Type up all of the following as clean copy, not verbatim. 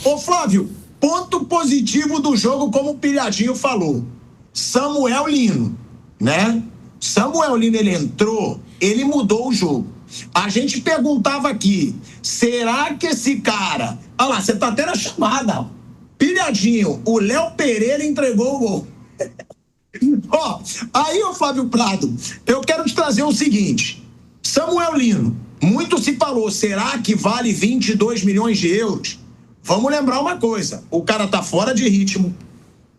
Ô Flávio, ponto positivo do jogo, como o Pilhadinho falou. Samuel Lino, né? Samuel Lino, ele entrou, ele mudou o jogo. A gente perguntava aqui, será que esse cara... Olha lá, você tá até na chamada. Pilhadinho, o Léo Pereira entregou o gol. Ó, aí, ô Flávio Prado, eu quero te trazer o seguinte. Samuel Lino, muito se falou, será que vale 22 milhões de euros? Vamos lembrar uma coisa, o cara tá fora de ritmo,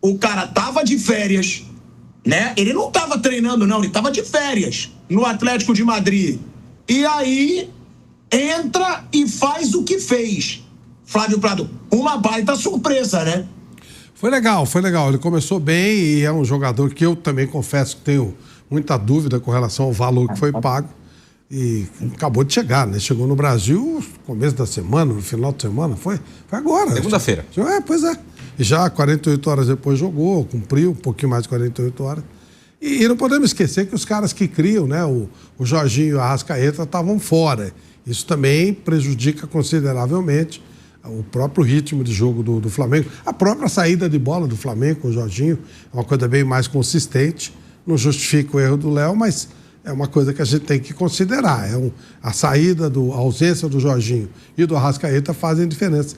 o cara tava de férias, né? Ele não tava treinando, não, ele tava de férias no Atlético de Madrid. E aí, entra e faz o que fez. Flávio Prado, uma baita surpresa, né? Foi legal. Ele começou bem e é um jogador que eu também confesso que tenho muita dúvida com relação ao valor que foi pago. E acabou de chegar, né? Chegou no Brasil no começo da semana, no final de semana, foi agora. Segunda-feira. Pois é. E já 48 horas depois jogou, cumpriu um pouquinho mais de 48 horas. E não podemos esquecer que os caras que criam, né? O Jorginho e o Arrascaeta estavam fora. Isso também prejudica consideravelmente o próprio ritmo de jogo do Flamengo. A própria saída de bola do Flamengo com o Jorginho é uma coisa bem mais consistente. Não justifica o erro do Léo, mas é uma coisa que a gente tem que considerar. A saída, a ausência do Jorginho e do Arrascaeta fazem diferença.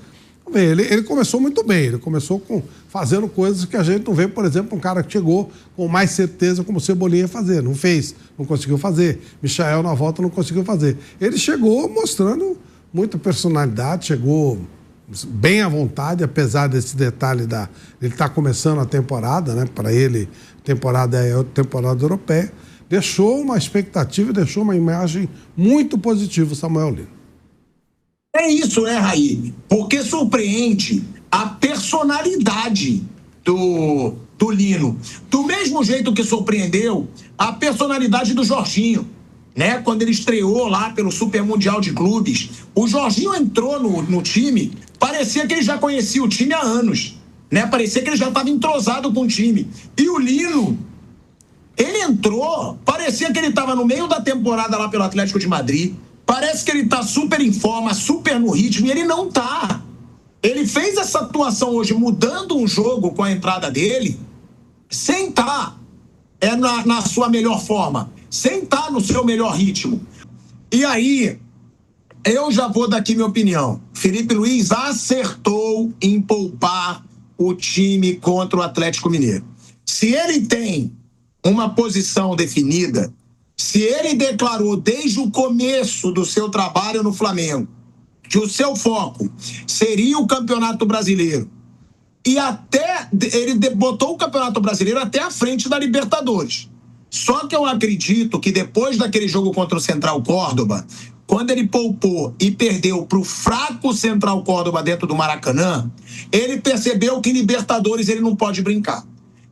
Ele começou muito bem, ele começou fazendo coisas que a gente não vê, por exemplo, um cara que chegou com mais certeza como o Cebolinha ia fazer, não fez, não conseguiu fazer. Michael na volta não conseguiu fazer. Ele chegou mostrando muita personalidade, chegou bem à vontade, apesar desse detalhe ele estar começando a temporada, né? Para ele, temporada é temporada europeia. Deixou uma expectativa, deixou uma imagem muito positiva o Samuel Lino. É isso, né, Raí? Porque surpreende a personalidade do Lino. Do mesmo jeito que surpreendeu a personalidade do Jorginho, né? Quando ele estreou lá pelo Super Mundial de Clubes. O Jorginho entrou no time, parecia que ele já conhecia o time há anos, né? Parecia que ele já estava entrosado com o time. E o Lino, ele entrou, parecia que ele estava no meio da temporada lá pelo Atlético de Madrid. Parece que ele tá super em forma, super no ritmo, e ele não tá. Ele fez essa atuação hoje, mudando um jogo com a entrada dele, sem estar na sua melhor forma, sem estar no seu melhor ritmo. E aí, eu já vou dar aqui minha opinião. Felipe Luiz acertou em poupar o time contra o Atlético Mineiro. Se ele tem uma posição definida, se ele declarou desde o começo do seu trabalho no Flamengo que o seu foco seria o Campeonato Brasileiro, e até ele botou o Campeonato Brasileiro até à frente da Libertadores. Só que eu acredito que depois daquele jogo contra o Central Córdoba, quando ele poupou e perdeu para o fraco Central Córdoba dentro do Maracanã, ele percebeu que Libertadores ele não pode brincar.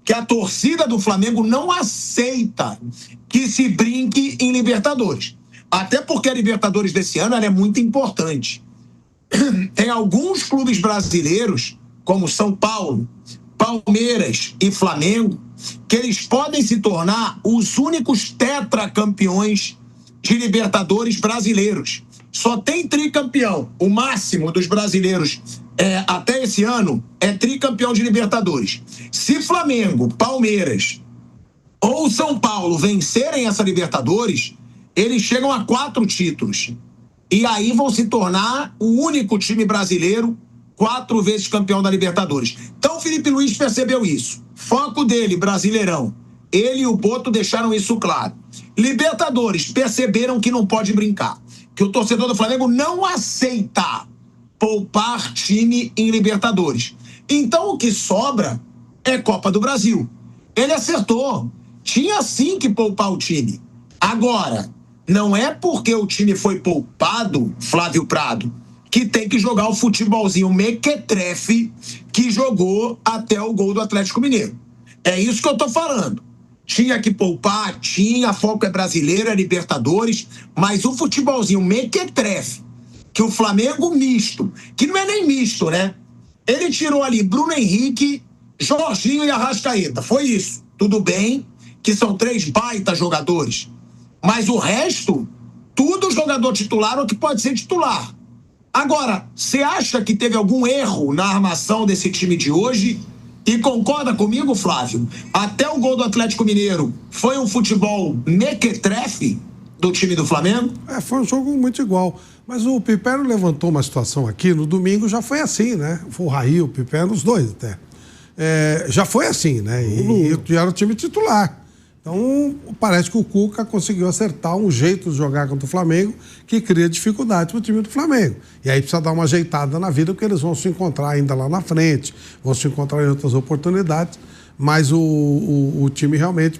Que a torcida do Flamengo não aceita que se brinque em Libertadores. Até porque a Libertadores desse ano ela é muito importante. Tem alguns clubes brasileiros, como São Paulo, Palmeiras e Flamengo, que eles podem se tornar os únicos tetracampeões de Libertadores brasileiros. Só tem tricampeão. O máximo dos brasileiros até esse ano é tricampeão de Libertadores. Se Flamengo, Palmeiras ou São Paulo vencerem essa Libertadores, eles chegam a 4 títulos. E aí vão se tornar o único time brasileiro 4 vezes campeão da Libertadores. Então o Felipe Luiz percebeu isso. Foco dele, Brasileirão. Ele e o Boto deixaram isso claro. Libertadores, perceberam que não pode brincar. Que o torcedor do Flamengo não aceita poupar time em Libertadores. Então o que sobra é Copa do Brasil. Ele acertou. Tinha sim que poupar o time. Agora, não é porque o time foi poupado, Flávio Prado, que tem que jogar o futebolzinho mequetrefe que jogou até o gol do Atlético Mineiro. É isso que eu tô falando. Tinha que poupar, tinha, foco é brasileiro, é Libertadores, mas o futebolzinho mequetrefe, que o Flamengo misto, que não é nem misto, né? Ele tirou ali Bruno Henrique, Jorginho e Arrascaeta. Foi isso. Tudo bem que são 3 baita jogadores, mas o resto, tudo jogador titular ou que pode ser titular. Agora, você acha que teve algum erro na armação desse time de hoje? E concorda comigo, Flávio? Até o gol do Atlético Mineiro foi um futebol mequetrefe do time do Flamengo? Foi um jogo muito igual. Mas o Pipero levantou uma situação aqui, no domingo já foi assim, né? Foi o Raí, o Pipero, os dois até. Já foi assim, né? E era o time titular. Então, parece que o Cuca conseguiu acertar um jeito de jogar contra o Flamengo que cria dificuldade para o time do Flamengo. E aí precisa dar uma ajeitada na vida, porque eles vão se encontrar ainda lá na frente, vão se encontrar em outras oportunidades, mas o time realmente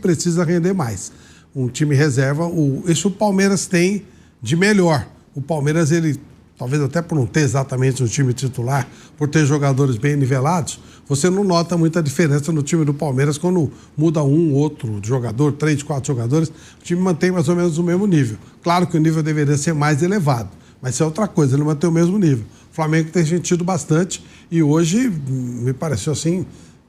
precisa render mais. Um time reserva, isso o Palmeiras tem de melhor. O Palmeiras, ele, talvez até por não ter exatamente um time titular, por ter jogadores bem nivelados, você não nota muita diferença no time do Palmeiras quando muda um, outro jogador, 3, 4 jogadores, o time mantém mais ou menos o mesmo nível. Claro que o nível deveria ser mais elevado, mas isso é outra coisa, ele mantém o mesmo nível. O Flamengo tem sentido bastante e hoje me pareceu assim,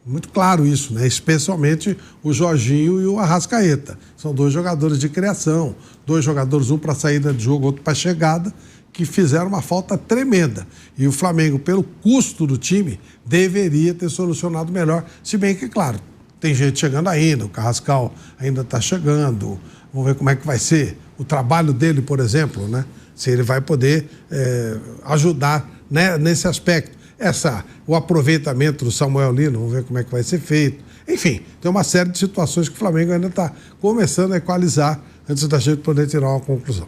muito claro isso, né? Especialmente o Jorginho e o Arrascaeta. São 2 jogadores de criação, 2 jogadores, um para saída de jogo, outro para chegada, que fizeram uma falta tremenda. E o Flamengo, pelo custo do time, deveria ter solucionado melhor. Se bem que, claro, tem gente chegando ainda, o Carrascal ainda está chegando. Vamos ver como é que vai ser o trabalho dele, por exemplo, né? Se ele vai poder ajudar, né, nesse aspecto. O aproveitamento do Samuel Lino, vamos ver como é que vai ser feito. Enfim, tem uma série de situações que o Flamengo ainda está começando a equalizar antes da gente poder tirar uma conclusão.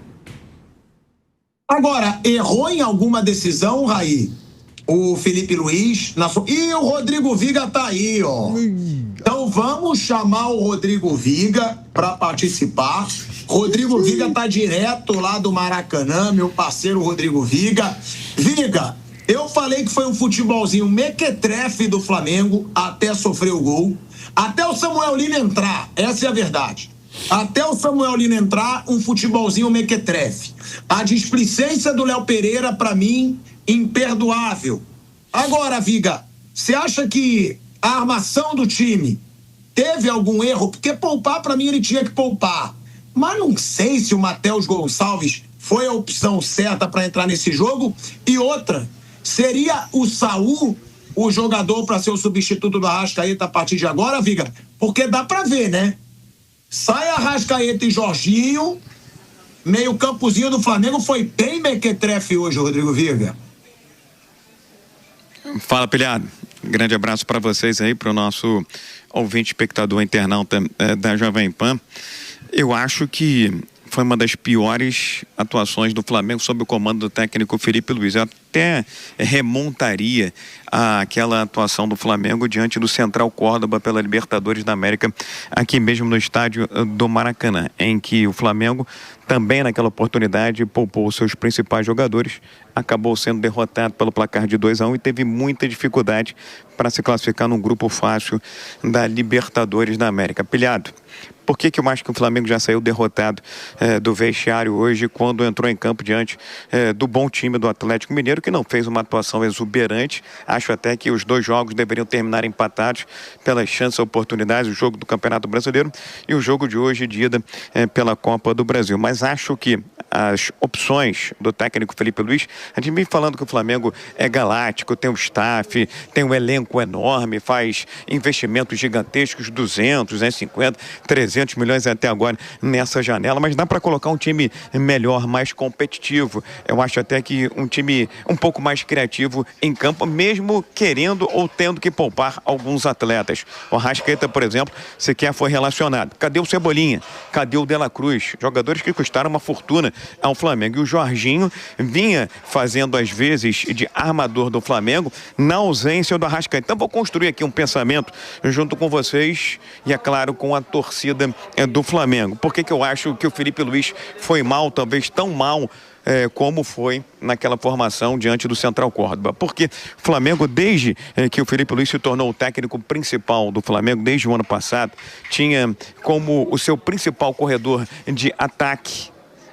Agora, errou em alguma decisão, Raí? O Felipe Luiz... E o Rodrigo Viga tá aí, ó. Então vamos chamar o Rodrigo Viga para participar. Rodrigo Viga tá direto lá do Maracanã, meu parceiro Rodrigo Viga. Viga, eu falei que foi um futebolzinho mequetrefe do Flamengo até sofrer o gol. Até o Samuel Lino entrar, essa é a verdade. Até o Samuel Lino entrar, um futebolzinho mequetrefe. A displicência do Léo Pereira, para mim, imperdoável. Agora, Viga, você acha que a armação do time teve algum erro? Porque poupar, para mim, ele tinha que poupar. Mas não sei se o Matheus Gonçalves foi a opção certa para entrar nesse jogo. E outra, seria o Saul o jogador para ser o substituto do Arrascaeta a partir de agora, Viga? Porque dá para ver, né? Sai Arrascaeta e Jorginho, meio campozinho do Flamengo foi bem mequetrefe hoje, Rodrigo Viga. Fala, Pilhado. Grande abraço para vocês aí, para o nosso ouvinte, espectador, internauta da Jovem Pan. Eu acho que foi uma das piores atuações do Flamengo sob o comando do técnico Felipe Luiz. Eu até remontaria àquela atuação do Flamengo diante do Central Córdoba pela Libertadores da América, aqui mesmo no estádio do Maracanã, em que o Flamengo também naquela oportunidade poupou seus principais jogadores, acabou sendo derrotado pelo placar de 2-1 e teve muita dificuldade para se classificar num grupo fácil da Libertadores da América. Pilhado, por que eu acho que o Flamengo já saiu derrotado do vestiário hoje quando entrou em campo diante do bom time do Atlético Mineiro, que não fez uma atuação exuberante? Acho até que os 2 jogos deveriam terminar empatados pelas chances e oportunidades, o jogo do Campeonato Brasileiro e o jogo de hoje de ida pela Copa do Brasil. Mas acho que as opções do técnico Felipe Luiz, a gente vem falando que o Flamengo é galáctico, tem um staff, tem um elenco enorme, faz investimentos gigantescos, 200, 50, 300 milhões até agora nessa janela, mas dá para colocar um time melhor, mais competitivo. Eu acho até que um time um pouco mais criativo em campo, mesmo querendo ou tendo que poupar alguns atletas. O Arrascaeta, por exemplo, sequer foi relacionado. Cadê o Cebolinha? Cadê o De La Cruz? Jogadores que custaram uma fortuna ao Flamengo. E o Jorginho vinha fazendo às vezes de armador do Flamengo na ausência do Arrascaeta. Então vou construir aqui um pensamento junto com vocês e, é claro, com a torcida do Flamengo. Por que eu acho que o Felipe Luiz foi mal, talvez tão mal como foi naquela formação diante do Central Córdoba? Porque o Flamengo, desde que o Felipe Luiz se tornou o técnico principal do Flamengo, desde o ano passado, tinha como o seu principal corredor de ataque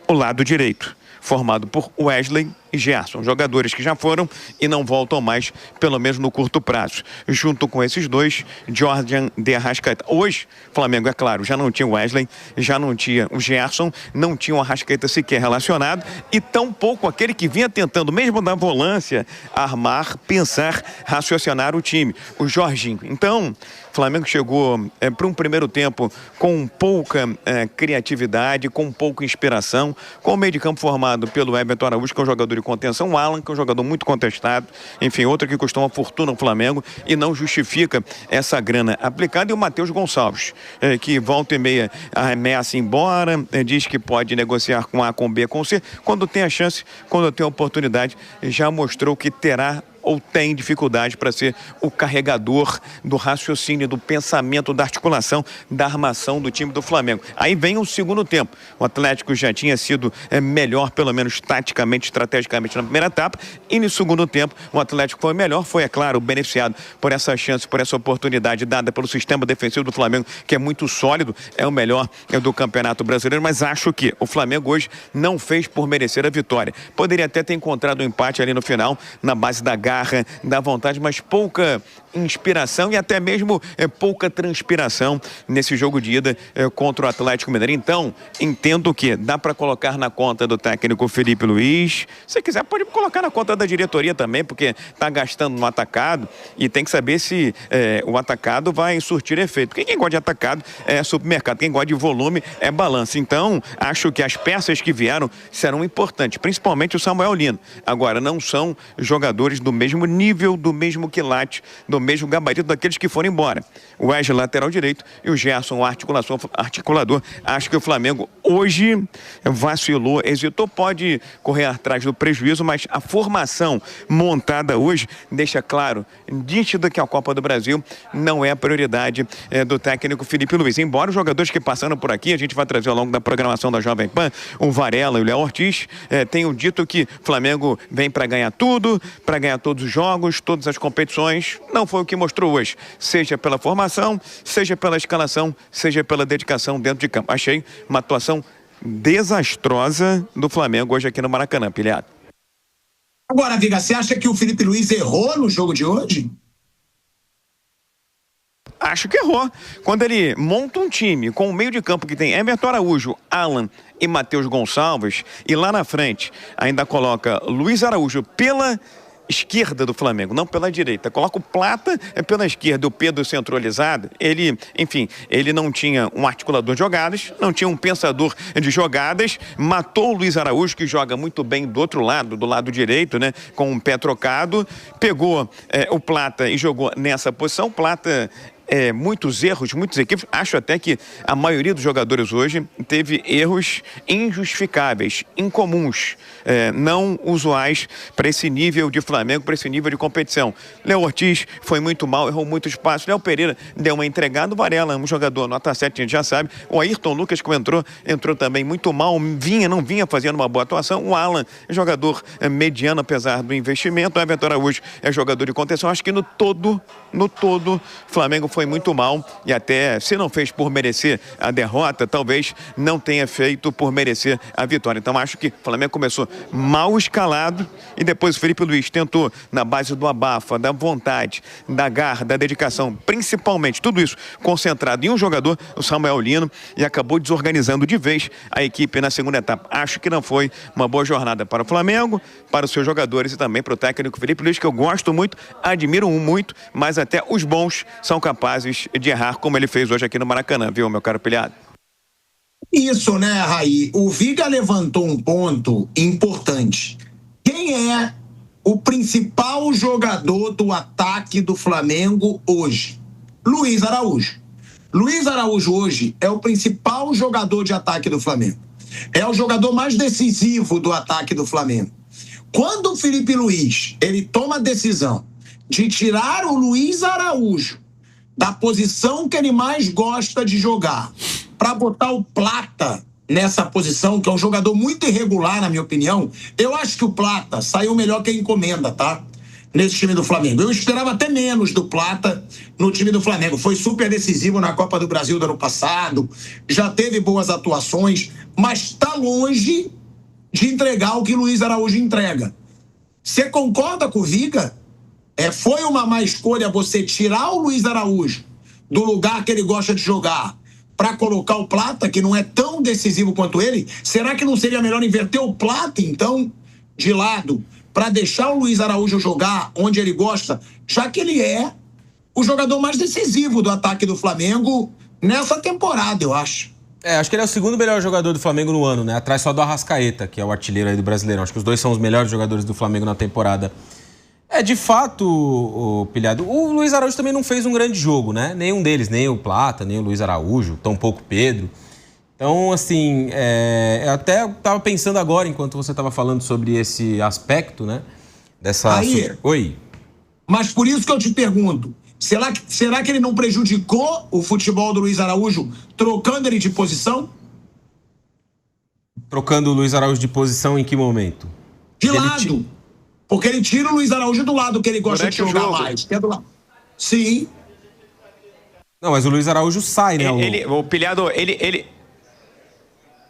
o lado direito, formado por Wesley e Gerson, jogadores que já foram e não voltam mais, pelo menos no curto prazo. Junto com esses dois, Jordan de Arrascaeta. Hoje, o Flamengo, é claro, já não tinha o Wesley, já não tinha o Gerson, não tinha o Arrascaeta sequer relacionado e tampouco aquele que vinha tentando, mesmo da volância, armar, pensar, raciocinar o time, o Jorginho. Então, o Flamengo chegou para um primeiro tempo com pouca criatividade, com pouca inspiração, com o meio de campo formado pelo Everton Araújo, que é um jogador de contenção, o Alan, que é um jogador muito contestado, enfim, outro que custou uma fortuna no Flamengo e não justifica essa grana aplicada, e o Matheus Gonçalves, que volta e meia arremessa embora, diz que pode negociar com A, com B, com C, quando tem a chance, quando tem a oportunidade, já mostrou que terá ou tem dificuldade para ser o carregador do raciocínio, do pensamento, da articulação, da armação do time do Flamengo. Aí vem o segundo tempo. O Atlético já tinha sido melhor, pelo menos taticamente, estrategicamente, na primeira etapa, e no segundo tempo o Atlético foi melhor, foi, é claro, beneficiado por essa chance, por essa oportunidade dada pelo sistema defensivo do Flamengo, que é muito sólido, é o melhor do Campeonato Brasileiro, mas acho que o Flamengo hoje não fez por merecer a vitória. Poderia até ter encontrado um empate ali no final, na base da garra, da vontade, mas pouca inspiração e até mesmo pouca transpiração nesse jogo de ida contra o Atlético Mineiro. Então, entendo que dá para colocar na conta do técnico Felipe Luiz. Se quiser, pode colocar na conta da diretoria também, porque está gastando no atacado e tem que saber se o atacado vai surtir efeito. Porque quem gosta de atacado é supermercado, quem gosta de volume é balança. Então, acho que as peças que vieram serão importantes, principalmente o Samuel Lino. Agora, não são jogadores do mesmo nível, do mesmo quilate, do mesmo gabarito daqueles que foram embora. O Wesley, lateral direito, e o Gerson, o articulador. Acho que o Flamengo hoje vacilou, hesitou, pode correr atrás do prejuízo, mas a formação montada hoje deixa claro, nítido, que a Copa do Brasil não é a prioridade do técnico Felipe Luiz. Embora os jogadores que passaram por aqui, a gente vai trazer ao longo da programação da Jovem Pan, o Varela e o Léo Ortiz, tenham dito que o Flamengo vem para ganhar tudo, para ganhar todos os jogos, todas as competições. Não foi o que mostrou hoje, seja pela formação, seja pela escalação, seja pela dedicação dentro de campo. Achei uma atuação desastrosa do Flamengo hoje aqui no Maracanã, pilhado. Agora, Viga, você acha que o Felipe Luiz errou no jogo de hoje? Acho que errou. Quando ele monta um time com o meio de campo que tem Everton Araújo, Alan e Matheus Gonçalves, e lá na frente ainda coloca Luiz Araújo pela esquerda do Flamengo, não pela direita. Coloca o Plata pela esquerda, o Pedro centralizado. Ele, enfim, ele não tinha um articulador de jogadas, não tinha um pensador de jogadas, matou o Luiz Araújo, que joga muito bem do outro lado, do lado direito, né, com um pé trocado, pegou o Plata e jogou nessa posição. Plata muitos erros, muitos equipes. Acho até que a maioria dos jogadores hoje teve erros injustificáveis, incomuns, não usuais para esse nível de Flamengo, para esse nível de competição. Léo Ortiz foi muito mal, errou muito espaço. Léo Pereira deu uma entregada. O Varela, um jogador nota 7, a gente já sabe. O Ayrton Lucas, que entrou também muito mal, não vinha fazendo uma boa atuação. O Alan, jogador mediano, apesar do investimento. O Everton Araújo é jogador de contenção. Acho que no todo, o Flamengo foi muito mal, e até se não fez por merecer a derrota, talvez não tenha feito por merecer a vitória. Então acho que o Flamengo começou mal escalado e depois o Felipe Luiz tentou, na base do abafa, da vontade, da garra, da dedicação, principalmente tudo isso concentrado em um jogador, o Samuel Lino, e acabou desorganizando de vez a equipe na segunda etapa. Acho que não foi uma boa jornada para o Flamengo, para os seus jogadores e também para o técnico Felipe Luiz, que eu gosto muito, admiro muito, mas até os bons são capazes de errar, como ele fez hoje aqui no Maracanã, viu, meu caro pilhado? Isso, né, Raí? O Viga levantou um ponto importante. Quem é o principal jogador do ataque do Flamengo hoje? Luiz Araújo. Luiz Araújo hoje é o principal jogador de ataque do Flamengo. É o jogador mais decisivo do ataque do Flamengo. Quando o Felipe Luiz, ele toma a decisão de tirar o Luiz Araújo da posição que ele mais gosta de jogar, para botar o Plata nessa posição, que é um jogador muito irregular, na minha opinião, eu acho que o Plata saiu melhor que a encomenda, tá? Nesse time do Flamengo. Eu esperava até menos do Plata no time do Flamengo. Foi super decisivo na Copa do Brasil do ano passado, já teve boas atuações, mas está longe de entregar o que Luiz Araújo entrega. Você concorda com o Viga? Foi uma má escolha você tirar o Luiz Araújo do lugar que ele gosta de jogar para colocar o Plata, que não é tão decisivo quanto ele? Será que não seria melhor inverter o Plata, então, de lado, para deixar o Luiz Araújo jogar onde ele gosta, já que ele é o jogador mais decisivo do ataque do Flamengo nessa temporada, eu acho. Acho que ele é o segundo melhor jogador do Flamengo no ano, né? Atrás só do Arrascaeta, que é o artilheiro aí do Brasileirão. Acho que os dois são os melhores jogadores do Flamengo na temporada. De fato, Pilhado, o Luiz Araújo também não fez um grande jogo, né? Nenhum deles, nem o Plata, nem o Luiz Araújo, tampouco o Pedro. Então, assim, eu até estava pensando agora, enquanto você estava falando sobre esse aspecto, né? Oi. Mas por isso que eu te pergunto, será que ele não prejudicou o futebol do Luiz Araújo trocando ele de posição? Trocando o Luiz Araújo de posição em que momento? De lado. Porque ele tira o Luiz Araújo do lado que ele gosta de jogar mais. Que é do lado. Sim. Não, mas o Luiz Araújo sai, né? O Pilhado,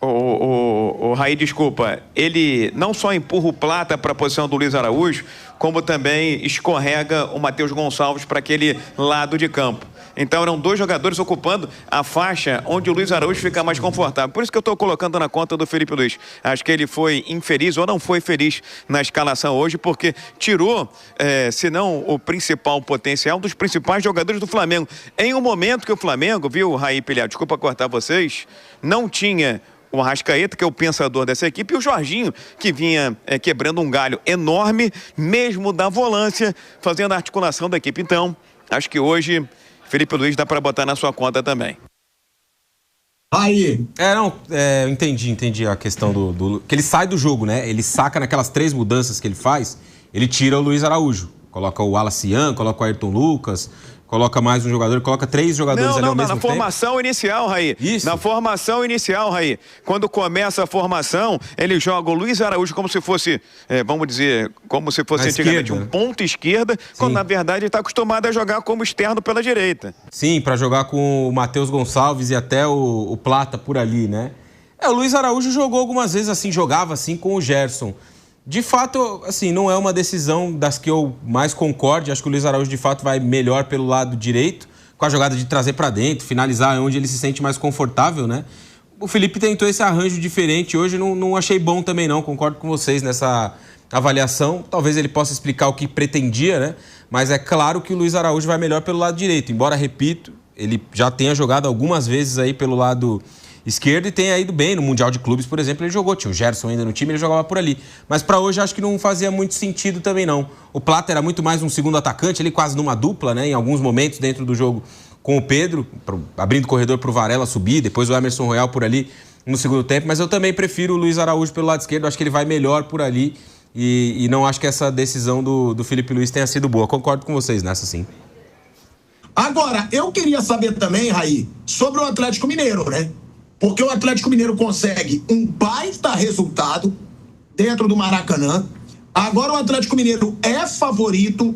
o Raí, desculpa, ele não só empurra o Plata para a posição do Luiz Araújo, como também escorrega o Matheus Gonçalves para aquele lado de campo. Então eram dois jogadores ocupando a faixa onde o Luiz Araújo fica mais confortável. Por isso que eu estou colocando na conta do Felipe Luiz. Acho que ele foi infeliz ou não foi feliz na escalação hoje, porque tirou, se não o principal potencial, um dos principais jogadores do Flamengo. Em um momento que o Flamengo, viu, Raí, Pilhado, desculpa cortar vocês, não tinha o Arrascaeta, que é o pensador dessa equipe, e o Jorginho, que vinha quebrando um galho enorme, mesmo da volância, fazendo a articulação da equipe. Então, acho que hoje Felipe Luiz dá para botar na sua conta também. Aí. Eu entendi a questão que ele sai do jogo, né? Ele saca naquelas 3 mudanças que ele faz, ele tira o Luiz Araújo. Coloca o Wallace Ian, coloca o Ayrton Lucas, coloca mais um jogador, coloca 3 jogadores ali ao mesmo tempo. Na formação inicial, Raí. Isso. Na formação inicial, Raí. Quando começa a formação, ele joga o Luiz Araújo como se fosse, vamos dizer, como se fosse antigamente um ponto esquerda, quando na verdade ele está acostumado a jogar como externo pela direita. Sim, para jogar com o Matheus Gonçalves e até o Plata por ali, né? O Luiz Araújo jogou algumas vezes assim, jogava assim com o Gerson. De fato, assim, não é uma decisão das que eu mais concorde. Acho que o Luiz Araújo, de fato, vai melhor pelo lado direito, com a jogada de trazer para dentro, finalizar onde ele se sente mais confortável, né? O Felipe tentou esse arranjo diferente hoje, não achei bom também não, concordo com vocês nessa avaliação. Talvez ele possa explicar o que pretendia, né? Mas é claro que o Luiz Araújo vai melhor pelo lado direito, embora, repito, ele já tenha jogado algumas vezes aí pelo lado esquerdo e tenha ido bem no Mundial de Clubes, por exemplo, ele jogou, tinha o Gerson ainda no time, ele jogava por ali. Mas para hoje acho que não fazia muito sentido também não. O Plata era muito mais um segundo atacante, ele quase numa dupla, né, em alguns momentos dentro do jogo com o Pedro, abrindo corredor para o Varela subir, depois o Emerson Royal por ali no segundo tempo, mas eu também prefiro o Luiz Araújo pelo lado esquerdo, acho que ele vai melhor por ali e não acho que essa decisão do Felipe Luiz tenha sido boa. Concordo com vocês nessa sim. Agora, eu queria saber também, Raí, sobre o Atlético Mineiro, né? Porque o Atlético Mineiro consegue um baita resultado dentro do Maracanã. Agora o Atlético Mineiro é favorito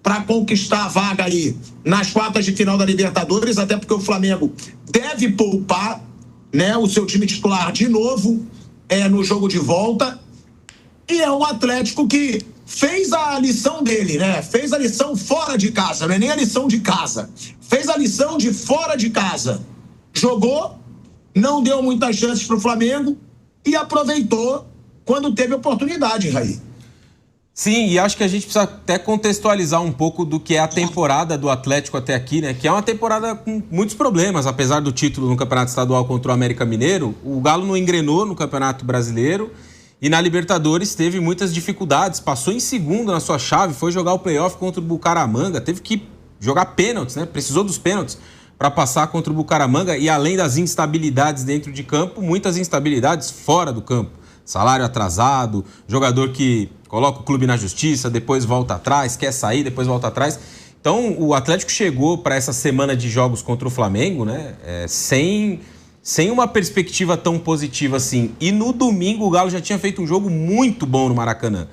para conquistar a vaga aí nas quartas de final da Libertadores, até porque o Flamengo deve poupar, né, o seu time titular de novo no jogo de volta. E é um Atlético que fez a lição dele, né? Fez a lição fora de casa, não é nem a lição de casa. Fez a lição de fora de casa. Jogou, não deu muitas chances para o Flamengo e aproveitou quando teve oportunidade, Raí. Sim, e acho que a gente precisa até contextualizar um pouco do que é a temporada do Atlético até aqui, né? Que é uma temporada com muitos problemas, apesar do título no Campeonato Estadual contra o América Mineiro, o Galo não engrenou no Campeonato Brasileiro e na Libertadores teve muitas dificuldades, passou em segundo na sua chave, foi jogar o playoff contra o Bucaramanga, teve que jogar pênaltis, né? Precisou dos pênaltis para passar contra o Bucaramanga e além das instabilidades dentro de campo, muitas instabilidades fora do campo. Salário atrasado, jogador que coloca o clube na justiça, depois volta atrás, quer sair, depois volta atrás. Então, o Atlético chegou para essa semana de jogos contra o Flamengo, né, sem uma perspectiva tão positiva assim. E no domingo o Galo já tinha feito um jogo muito bom no Maracanã.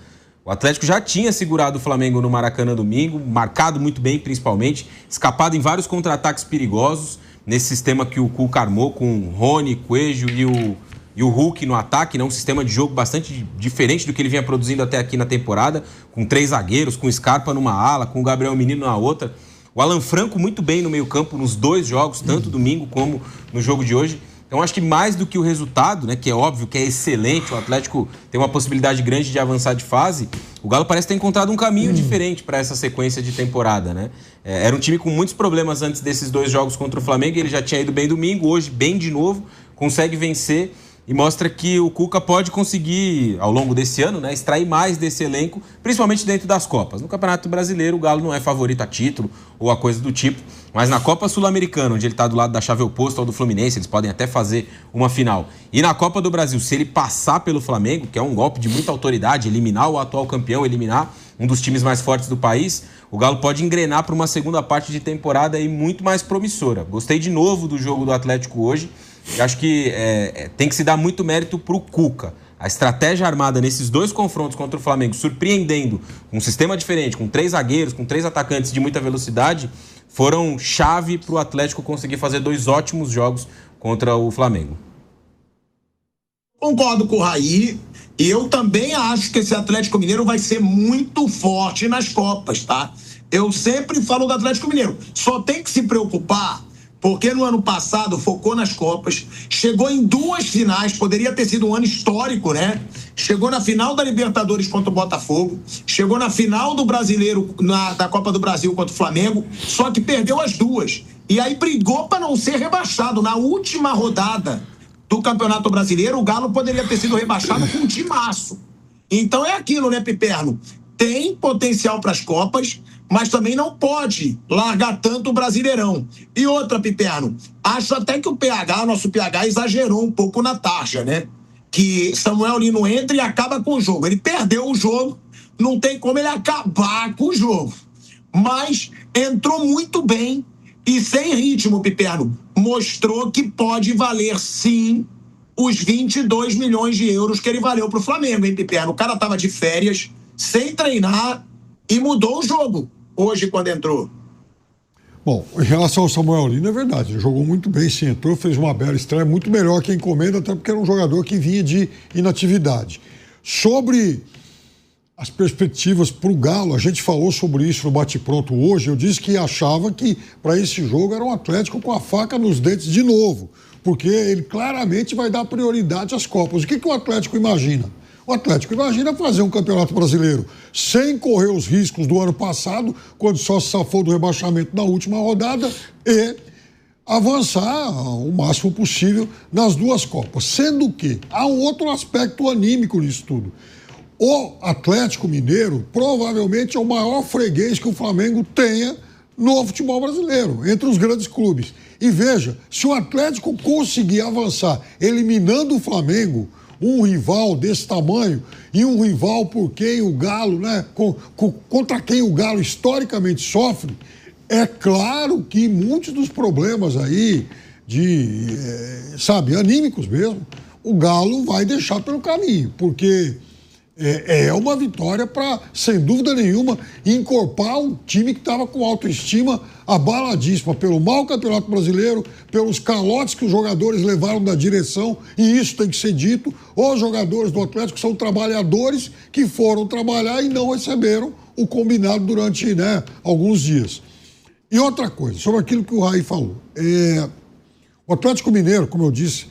O Atlético já tinha segurado o Flamengo no Maracanã domingo, marcado muito bem principalmente, escapado em vários contra-ataques perigosos, nesse sistema que o Cuca armou com Rony, Coelho e o Hulk no ataque, né? Um sistema de jogo bastante diferente do que ele vinha produzindo até aqui na temporada, com 3 zagueiros, com o Scarpa numa ala, com o Gabriel Menino na outra. O Alan Franco muito bem no meio-campo nos 2 jogos, tanto domingo como no jogo de hoje. Então, acho que mais do que o resultado, né, que é óbvio que é excelente, o Atlético tem uma possibilidade grande de avançar de fase, o Galo parece ter encontrado um caminho diferente para essa sequência de temporada, né? Era um time com muitos problemas antes desses 2 jogos contra o Flamengo, ele já tinha ido bem domingo, hoje bem de novo, consegue vencer e mostra que o Cuca pode conseguir, ao longo desse ano, né, extrair mais desse elenco, principalmente dentro das Copas. No Campeonato Brasileiro, o Galo não é favorito a título ou a coisa do tipo, mas na Copa Sul-Americana, onde ele está do lado da chave oposta ao do Fluminense, eles podem até fazer uma final. E na Copa do Brasil, se ele passar pelo Flamengo, que é um golpe de muita autoridade, eliminar o atual campeão, eliminar um dos times mais fortes do país, o Galo pode engrenar para uma segunda parte de temporada aí muito mais promissora. Gostei de novo do jogo do Atlético hoje. E acho que tem que se dar muito mérito para o Cuca. A estratégia armada nesses 2 confrontos contra o Flamengo, surpreendendo, com um sistema diferente, com 3 zagueiros, com 3 atacantes de muita velocidade, foram chave para o Atlético conseguir fazer 2 ótimos jogos contra o Flamengo. Concordo com o Raí. E eu também acho que esse Atlético Mineiro vai ser muito forte nas Copas, tá? Eu sempre falo do Atlético Mineiro. Só tem que se preocupar porque no ano passado focou nas Copas, chegou em 2 finais, poderia ter sido um ano histórico, né? Chegou na final da Libertadores contra o Botafogo, chegou na final do Brasileiro, da Copa do Brasil contra o Flamengo, só que perdeu as 2. E aí brigou para não ser rebaixado. Na última rodada do Campeonato Brasileiro, o Galo poderia ter sido rebaixado com um timaço. Então é aquilo, né, Piperno? Tem potencial para as Copas, mas também não pode largar tanto o Brasileirão. E outra, Piperno, acho até que o nosso PH, exagerou um pouco na taxa, né? Que Samuel Lino entra e acaba com o jogo. Ele perdeu o jogo, não tem como ele acabar com o jogo. Mas entrou muito bem e sem ritmo, Piperno. Mostrou que pode valer, sim, os 22 milhões de euros que ele valeu para o Flamengo, hein, Piperno? O cara estava de férias, sem treinar, e mudou o jogo hoje quando entrou. Bom, em relação ao Samuel Lino, é verdade, ele jogou muito bem, sim, entrou, fez uma bela estreia, muito melhor que a encomenda, até porque era um jogador que vinha de inatividade. Sobre as perspectivas para o Galo, a gente falou sobre isso no bate-pronto hoje, eu disse que achava que para esse jogo era um Atlético com a faca nos dentes de novo, porque ele claramente vai dar prioridade às Copas. O que o Atlético imagina? O Atlético imagina fazer um Campeonato Brasileiro sem correr os riscos do ano passado, quando só se safou do rebaixamento na última rodada, e avançar o máximo possível nas 2 Copas. Sendo que há um outro aspecto anímico nisso tudo. O Atlético Mineiro provavelmente é o maior freguês que o Flamengo tenha no futebol brasileiro, entre os grandes clubes. E veja, se o Atlético conseguir avançar eliminando o Flamengo, um rival desse tamanho, e um rival por quem o Galo, né, contra quem o Galo historicamente sofre, é claro que muitos dos problemas aí, anímicos mesmo, o Galo vai deixar pelo caminho, porque é uma vitória para, sem dúvida nenhuma, encorpar um time que estava com autoestima abaladíssima pelo mau Campeonato Brasileiro, pelos calotes que os jogadores levaram da direção, e isso tem que ser dito. Os jogadores do Atlético são trabalhadores que foram trabalhar e não receberam o combinado durante, né, alguns dias. E outra coisa, sobre aquilo que o Raí falou. O Atlético Mineiro, como eu disse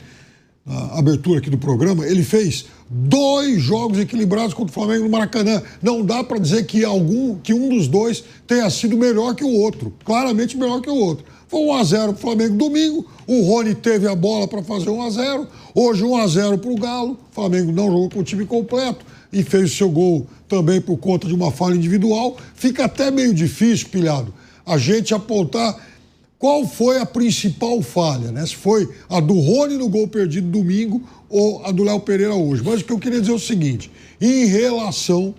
na abertura aqui do programa, ele fez 2 jogos equilibrados contra o Flamengo no Maracanã. Não dá para dizer que um dos 2 tenha sido melhor que o outro. Claramente melhor que o outro. Foi 1-0 para o Flamengo domingo. O Rony teve a bola para fazer 1-0. Hoje 1-0 para o Galo. O Flamengo não jogou com o time completo e fez o seu gol também por conta de uma falha individual. Fica até meio difícil, Pilhado, a gente apontar qual foi a principal falha, né? Se foi a do Rony no gol perdido domingo ou a do Léo Pereira hoje. Mas o que eu queria dizer é o seguinte, em relação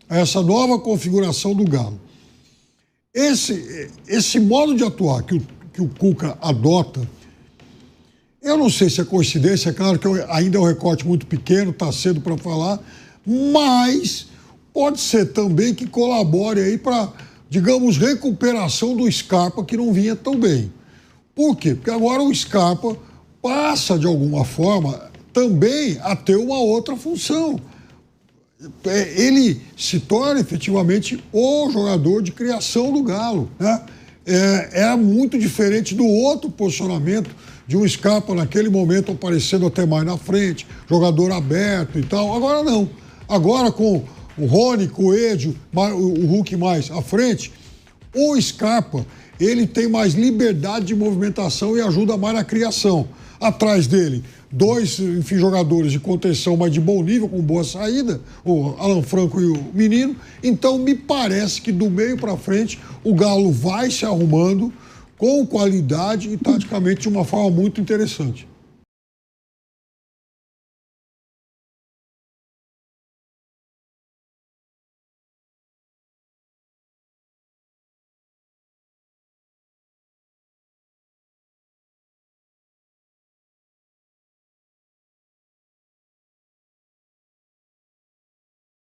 a essa nova configuração do Galo, esse modo de atuar que o Cuca adota, eu não sei se é coincidência, é claro que ainda é um recorte muito pequeno, está cedo para falar, mas pode ser também que colabore aí para, digamos, recuperação do Scarpa, que não vinha tão bem. Por quê? Porque agora o Scarpa passa, de alguma forma, também a ter uma outra função. Ele se torna efetivamente o jogador de criação do Galo, né? É muito diferente do outro posicionamento de um Scarpa naquele momento aparecendo até mais na frente, jogador aberto e tal. Agora não. Agora com o Rony, Coelho, o Hulk mais à frente, o Scarpa, ele tem mais liberdade de movimentação e ajuda mais na criação. Atrás dele, dois, enfim, jogadores de contenção, mas de bom nível, com boa saída, o Alan Franco e o Menino. Então, me parece que do meio para frente, o Galo vai se arrumando com qualidade e taticamente de uma forma muito interessante.